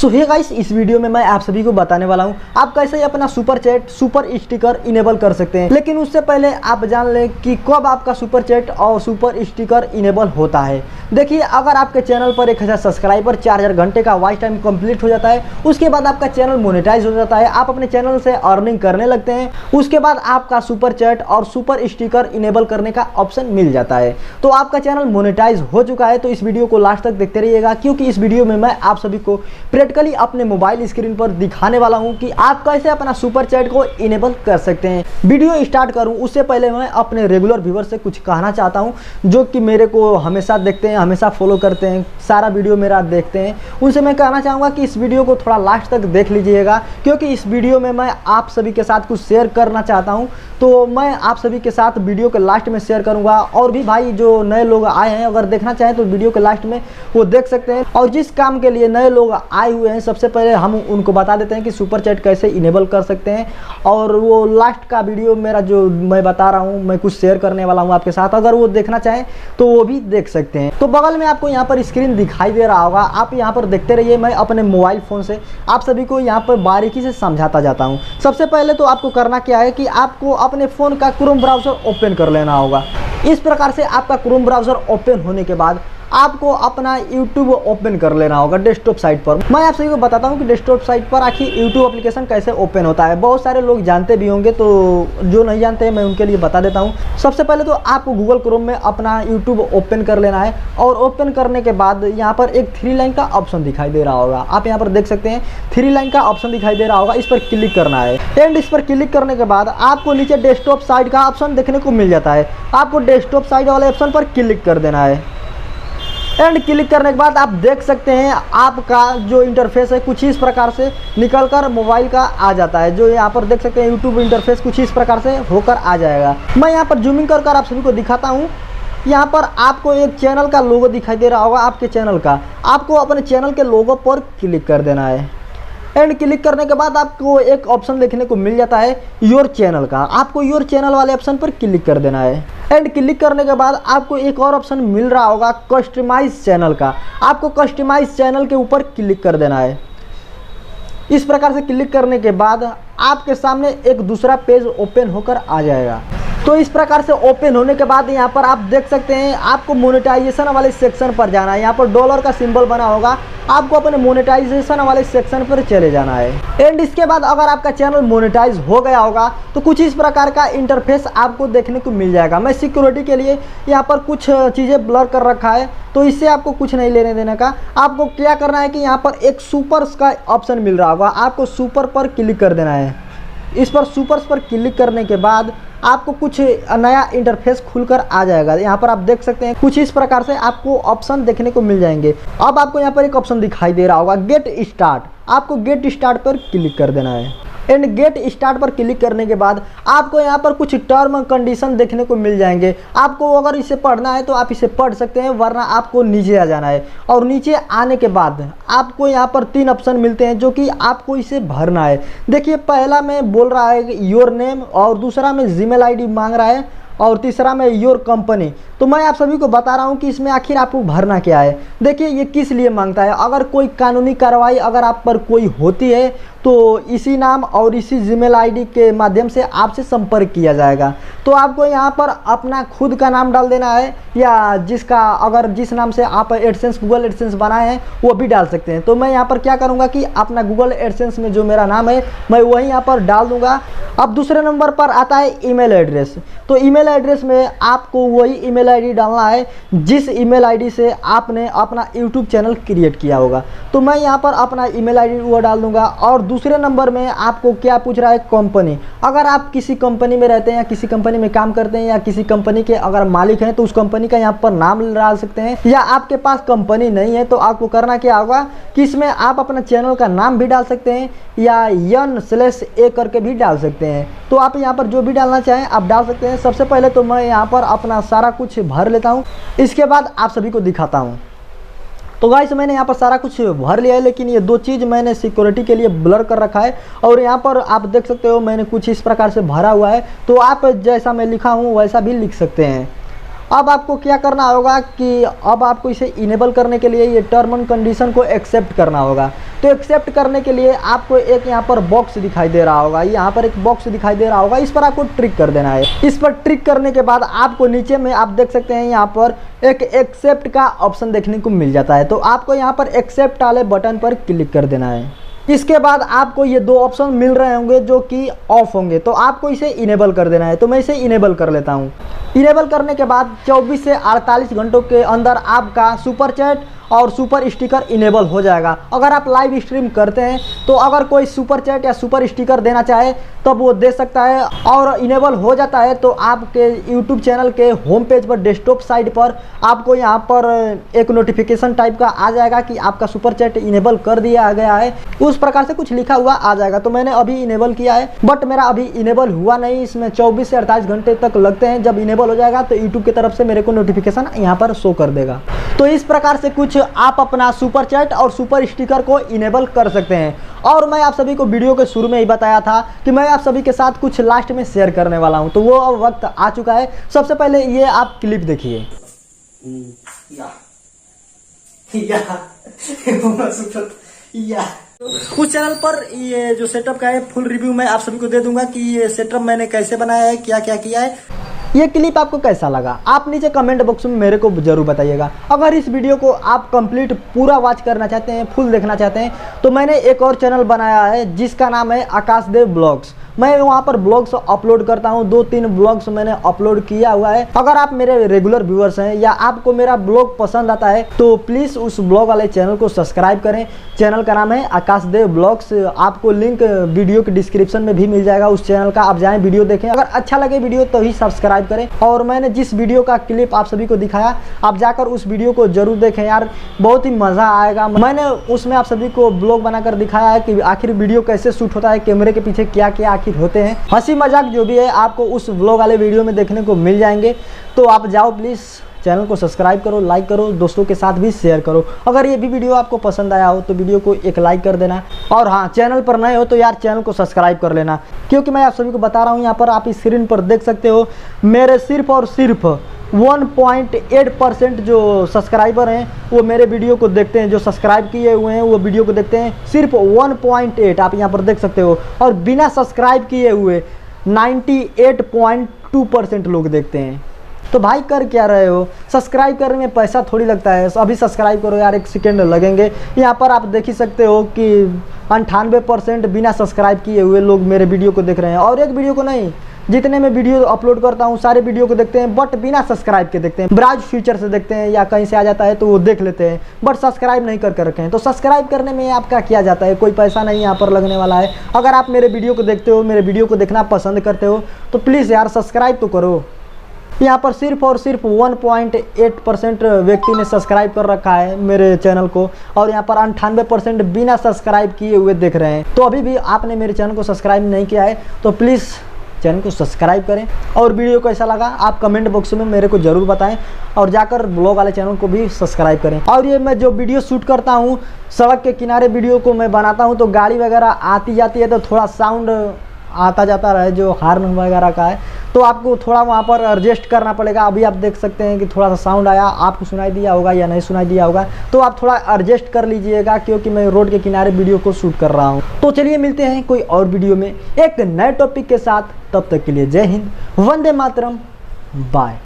सो hey guys, इस video में मैं आप सभी को बताने वाला हूं आप कैसे अपना super chat super sticker enable कर सकते हैं। लेकिन उससे पहले आप जान लें कि कब आपका सुपर चैट और सुपर स्टिकर इनेबल होता है। देखिए, अगर आपके चैनल पर 1000 सब्सक्राइबर 4000 घंटे का वॉच टाइम कंप्लीट हो जाता है, उसके बाद आपका चैनल मोनेटाइज हो जाता है, आप अपने चैनल से अर्निंग करने लगते हैं, उसके बाद आपका सुपर चैट और सुपर स्टिकर इनेबल करने का ऑप्शन मिल जाता है। तो आपका चैनल मोनेटाइज हो चुका है। तो इस वीडियो को लास्ट तक देखते रहिएगा, क्योंकि इस वीडियो में मैं आप सभी को प्रैक्टिकली अपने मोबाइल स्क्रीन पर दिखाने वाला हूं कि आप कैसे अपना सुपर चैट को इनेबल कर सकते हैं। वीडियो स्टार्ट करूं उससे पहले मैं अपने रेगुलर व्यूअर से कुछ कहना चाहता हूं, जो कि मेरे को हमेशा देखते हैं, हमेशा फॉलो करते हैं, सारा वीडियो मेरा देखते हैं। उनसे मैं कहना चाहूँगा कि इस वीडियो को थोड़ा लास्ट तक देख लीजिएगा, क्योंकि इस वीडियो में मैं आप सभी के साथ कुछ शेयर करना चाहता हूँ। तो मैं आप सभी के साथ वीडियो के लास्ट में शेयर करूँगा। और भी भाई जो नए लोग आए हैं, अगर देखना चाहें तो वीडियो के लास्ट में वो देख सकते हैं। और जिस काम के लिए नए लोग आए हुए हैं, सबसे पहले हम उनको बता देते हैं कि सुपर चैट कैसे इनेबल कर सकते हैं। और वो लास्ट का वीडियो मेरा जो मैं बता रहा हूँ, मैं कुछ शेयर करने वाला हूँ आपके साथ, अगर वो देखना चाहें तो वो भी देख सकते हैं। तो बगल में आपको यहाँ पर स्क्रीन दिखाई दे रहा होगा, आप यहाँ पर देखते रहिए। मैं अपने मोबाइल फ़ोन से आप सभी को यहाँ पर बारीकी से समझाता जाता हूँ। सबसे पहले तो आपको करना क्या है कि आपको अपने फ़ोन का क्रोम ब्राउज़र ओपन कर लेना होगा। इस प्रकार से आपका क्रोम ब्राउज़र ओपन होने के बाद आपको अपना YouTube ओपन कर लेना होगा डेस्कटॉप साइट पर। मैं आप सभी को बताता हूं कि डेस्कटॉप साइट पर आखिर YouTube एप्लीकेशन कैसे ओपन होता है। बहुत सारे लोग जानते भी होंगे, तो जो नहीं जानते हैं मैं उनके लिए बता देता हूं। सबसे पहले तो आपको गूगल क्रोम में अपना YouTube ओपन कर लेना है, और ओपन करने के बाद यहाँ पर एक 3 लाइन का ऑप्शन दिखाई दे रहा होगा। आप यहाँ पर देख सकते हैं 3 लाइन का ऑप्शन दिखाई दे रहा होगा, इस पर क्लिक करना है। एंड इस पर क्लिक करने के बाद आपको नीचे डेस्कटॉप साइट का ऑप्शन देखने को मिल जाता है। आपको डेस्कटॉप साइट वाले ऑप्शन पर क्लिक कर देना है। एंड क्लिक करने के बाद आप देख सकते हैं आपका जो इंटरफेस है कुछ इस प्रकार से निकलकर मोबाइल का आ जाता है। जो यहाँ पर देख सकते हैं यूट्यूब इंटरफेस कुछ इस प्रकार से होकर आ जाएगा। मैं यहाँ पर जूमिंग कर आप सभी को दिखाता हूँ। यहाँ पर आपको एक चैनल का लोगो दिखाई दे रहा होगा, आपके चैनल का। आपको अपने चैनल के लोगो पर क्लिक कर देना है। एंड क्लिक करने के बाद आपको एक ऑप्शन देखने को मिल जाता है योर चैनल का। आपको योर चैनल वाले ऑप्शन पर क्लिक कर देना है। एंड क्लिक करने के बाद आपको एक और ऑप्शन मिल रहा होगा कस्टमाइज चैनल का। आपको कस्टमाइज चैनल के ऊपर क्लिक कर देना है। इस प्रकार से क्लिक करने के बाद आपके सामने एक दूसरा पेज ओपन होकर आ जाएगा। तो इस प्रकार से ओपन होने के बाद यहाँ पर आप देख सकते हैं आपको मोनेटाइजेशन वाले सेक्शन पर जाना है। यहाँ पर डॉलर का सिंबल बना होगा, आपको अपने मोनेटाइजेशन वाले सेक्शन पर चले जाना है। एंड इसके बाद अगर आपका चैनल मोनेटाइज हो गया होगा तो कुछ इस प्रकार का इंटरफेस आपको देखने को मिल जाएगा। मैं सिक्योरिटी के लिए यहाँ पर कुछ चीज़ें ब्लर कर रखा है, तो इससे आपको कुछ नहीं लेने देने का। आपको क्या करना है कि यहाँ पर एक सुपर का ऑप्शन मिल रहा होगा, आपको सुपर पर क्लिक कर देना है। इस पर सुपर पर क्लिक करने के बाद आपको कुछ नया इंटरफेस खुलकर आ जाएगा। यहाँ पर आप देख सकते हैं कुछ इस प्रकार से आपको ऑप्शन देखने को मिल जाएंगे। अब आपको यहाँ पर एक ऑप्शन दिखाई दे रहा होगा गेट स्टार्ट। आपको गेट स्टार्ट पर क्लिक कर देना है। एंड गेट स्टार्ट पर क्लिक करने के बाद आपको यहाँ पर कुछ टर्म एंड कंडीशन देखने को मिल जाएंगे। आपको अगर इसे पढ़ना है तो आप इसे पढ़ सकते हैं, वरना आपको नीचे आ जाना है। और नीचे आने के बाद आपको यहाँ पर 3 ऑप्शन मिलते हैं, जो कि आपको इसे भरना है। देखिए, पहला में बोल रहा है योर नेम, और दूसरा में जीमेल आईडी मांग रहा है, और तीसरा में योर कंपनी। तो मैं आप सभी को बता रहा हूं कि इसमें आखिर आपको भरना क्या है। देखिए, ये किस लिए मांगता है। अगर कोई कानूनी कार्रवाई अगर आप पर कोई होती है तो इसी नाम और इसी जीमेल आईडी के माध्यम से आपसे संपर्क किया जाएगा। तो आपको यहाँ पर अपना खुद का नाम डाल देना है, या जिसका अगर जिस नाम से आप एडसेंस गूगल एडसेंस बनाए हैं वो भी डाल सकते हैं। तो मैं यहाँ पर क्या करूँगा कि अपना गूगल एडसेंस में जो मेरा नाम है मैं वही यहाँ पर डाल दूँगा। अब दूसरे नंबर पर आता है ईमेल एड्रेस। तो ईमेल एड्रेस में आपको वही ईमेल आईडी डालना है जिस ईमेल आईडी से आपने अपना यूट्यूब चैनल क्रिएट किया होगा। तो मैं यहाँ पर अपना ईमेल आईडी वो डाल दूँगा। और दूसरे नंबर में आपको क्या पूछ रहा है, कंपनी। अगर आप किसी कंपनी में रहते हैं या किसी कंपनी में काम करते हैं या किसी कंपनी के अगर मालिक हैं तो उस कंपनी का यहाँ पर नाम डाल सकते हैं। या आपके पास कंपनी नहीं है तो आपको करना क्या होगा कि इसमें आप अपना चैनल का नाम भी डाल सकते हैं, या n/a करके भी डाल सकते हैं। तो आप यहाँ पर जो भी डालना चाहें आप डाल सकते हैं। सबसे पहले तो मैं यहाँ पर अपना सारा कुछ भर लेता हूँ, इसके बाद आप सभी को दिखाता हूँ। तो गाइस, मैंने यहाँ पर सारा कुछ भर लिया है, लेकिन ये 2 चीज़ मैंने सिक्योरिटी के लिए ब्लर कर रखा है। और यहाँ पर आप देख सकते हो मैंने कुछ इस प्रकार से भरा हुआ है। तो आप जैसा मैं लिखा हूँ वैसा भी लिख सकते हैं। अब आपको क्या करना होगा कि अब आपको इसे इनेबल करने के लिए ये टर्म एंड कंडीशन को एक्सेप्ट करना होगा। तो एक्सेप्ट करने के लिए आपको एक यहाँ पर बॉक्स दिखाई दे रहा होगा, यहाँ पर एक बॉक्स दिखाई दे रहा होगा, इस पर आपको ट्रिक कर देना है। इस पर ट्रिक करने के बाद आपको नीचे में आप देख सकते हैं यहाँ पर एक एक्सेप्ट का ऑप्शन देखने को मिल जाता है। तो आपको यहाँ पर एक्सेप्ट वाले बटन पर क्लिक कर देना है। इसके बाद आपको ये दो ऑप्शन मिल रहे होंगे जो कि ऑफ होंगे, तो आपको इसे इनेबल कर देना है। तो मैं इसे इनेबल कर लेता हूँ। इनेबल करने के बाद 24 से 48 घंटों के अंदर आपका सुपर चैट और सुपर स्टिकर इनेबल हो जाएगा। अगर आप लाइव स्ट्रीम करते हैं तो अगर कोई सुपर चैट या सुपर स्टिकर देना चाहे तब वो दे सकता है, और इनेबल हो जाता है तो आपके YouTube चैनल के होम पेज पर डेस्कटॉप साइड पर आपको यहाँ पर एक नोटिफिकेशन टाइप का आ जाएगा कि आपका सुपर चैट इनेबल कर दिया गया है, उस प्रकार से कुछ लिखा हुआ आ जाएगा। तो मैंने अभी इनेबल किया है, बट मेरा अभी इनेबल हुआ नहीं, इसमें 24 से 48 घंटे तक लगते हैं। जब इनेबल हो जाएगा तो YouTube की तरफ से मेरे को नोटिफिकेशन यहाँ पर शो कर देगा। तो इस प्रकार से कुछ आप अपना सुपर चैट और सुपर स्टिकर को इनेबल कर सकते हैं। और मैं आप सभी को वीडियो के शुरू में ही बताया था कि मैं आप सभी के साथ कुछ लास्ट में शेयर करने वाला हूं, तो वो अब वक्त आ चुका है। सबसे पहले ये आप क्लिप देखिए। उस चैनल पर ये जो सेटअप का है फुल रिव्यू मैं आप सभी को दे दूंगा कि ये सेटअप मैंने कैसे बनाया है, क्या क्या किया है। ये क्लिप आपको कैसा लगा आप नीचे कमेंट बॉक्स में मेरे को जरूर बताइएगा। अगर इस वीडियो को आप कंप्लीट पूरा वॉच करना चाहते हैं, फुल देखना चाहते हैं, तो मैंने एक और चैनल बनाया है जिसका नाम है आकाश देव व्लॉग्स। मैं वहाँ पर ब्लॉग्स अपलोड करता हूँ, 2-3 ब्लॉग्स मैंने अपलोड किया हुआ है। अगर आप मेरे रेगुलर व्यूअर्स हैं या आपको मेरा ब्लॉग पसंद आता है तो प्लीज़ उस ब्लॉग वाले चैनल को सब्सक्राइब करें। चैनल का नाम है आकाश देव ब्लॉग्स। आपको लिंक वीडियो के डिस्क्रिप्शन में भी मिल जाएगा उस चैनल का, आप जाएँ वीडियो देखें। अगर अच्छा लगे वीडियो तो ही सब्सक्राइब करें। और मैंने जिस वीडियो का क्लिप आप सभी को दिखाया, आप जाकर उस वीडियो को जरूर देखें यार, बहुत ही मज़ा आएगा। मैंने उसमें आप सभी को ब्लॉग बनाकर दिखाया है कि आखिर वीडियो कैसे शूट होता है, कैमरे के पीछे क्या क्या आखिर होते हैं, हंसी मजाक जो भी है आपको उस व्लॉग वाले वीडियो में देखने को मिल जाएंगे। तो आप जाओ प्लीज़ चैनल को सब्सक्राइब करो, लाइक करो, दोस्तों के साथ भी शेयर करो। अगर ये भी वीडियो आपको पसंद आया हो तो वीडियो को एक लाइक कर देना। और हाँ, चैनल पर नए हो तो यार चैनल को सब्सक्राइब कर लेना, क्योंकि मैं आप सभी को बता रहा हूँ, यहाँ पर आप इस स्क्रीन पर देख सकते हो मेरे सिर्फ और सिर्फ 1.8% जो सब्सक्राइबर हैं वो मेरे वीडियो को देखते हैं। जो सब्सक्राइब किए हुए हैं वो वीडियो को देखते हैं, सिर्फ 1.8 आप यहाँ पर देख सकते हो। और बिना सब्सक्राइब किए हुए 98.2% लोग देखते हैं। तो भाई कर क्या रहे हो, सब्सक्राइब करने में पैसा थोड़ी लगता है, अभी सब्सक्राइब करो यार, 1 सेकेंड लगेंगे। यहाँ पर आप देख ही सकते हो कि 98% बिना सब्सक्राइब किए हुए लोग मेरे वीडियो को देख रहे हैं। और एक वीडियो को नहीं, जितने मैं वीडियो अपलोड करता हूँ सारे वीडियो को देखते हैं, बट बिना सब्सक्राइब के देखते हैं। ब्राउज फीचर से देखते हैं या कहीं से आ जाता है तो वो देख लेते हैं, बट सब्सक्राइब नहीं कर रखे हैं। तो सब्सक्राइब करने में आपका किया जाता है, कोई पैसा नहीं यहाँ पर लगने वाला है। अगर आप मेरे वीडियो को देखते हो, मेरे वीडियो को देखना पसंद करते हो, तो प्लीज़ यार सब्सक्राइब तो करो। यहाँ पर सिर्फ और सिर्फ 1.8% व्यक्ति ने सब्सक्राइब कर रखा है मेरे चैनल को, और यहाँ पर 98% बिना सब्सक्राइब किए हुए देख रहे हैं। तो अभी भी आपने मेरे चैनल को सब्सक्राइब नहीं किया है तो प्लीज़ चैनल को सब्सक्राइब करें। और वीडियो कैसा लगा आप कमेंट बॉक्स में मेरे को ज़रूर बताएं, और जाकर ब्लॉग वाले चैनल को भी सब्सक्राइब करें। और ये मैं जो वीडियो शूट करता हूँ, सड़क के किनारे वीडियो को मैं बनाता हूँ, तो गाड़ी वगैरह आती जाती है तो थोड़ा साउंड आता जाता रहे जो हार्न वगैरह का है, तो आपको थोड़ा वहाँ पर एडजस्ट करना पड़ेगा। अभी आप देख सकते हैं कि थोड़ा सा साउंड आया, आपको सुनाई दिया होगा या नहीं सुनाई दिया होगा, तो आप थोड़ा एडजस्ट कर लीजिएगा, क्योंकि मैं रोड के किनारे वीडियो को शूट कर रहा हूँ। तो चलिए मिलते हैं कोई और वीडियो में एक नए टॉपिक के साथ, तब तक के लिए जय हिंद, वंदे मातरम, बाय।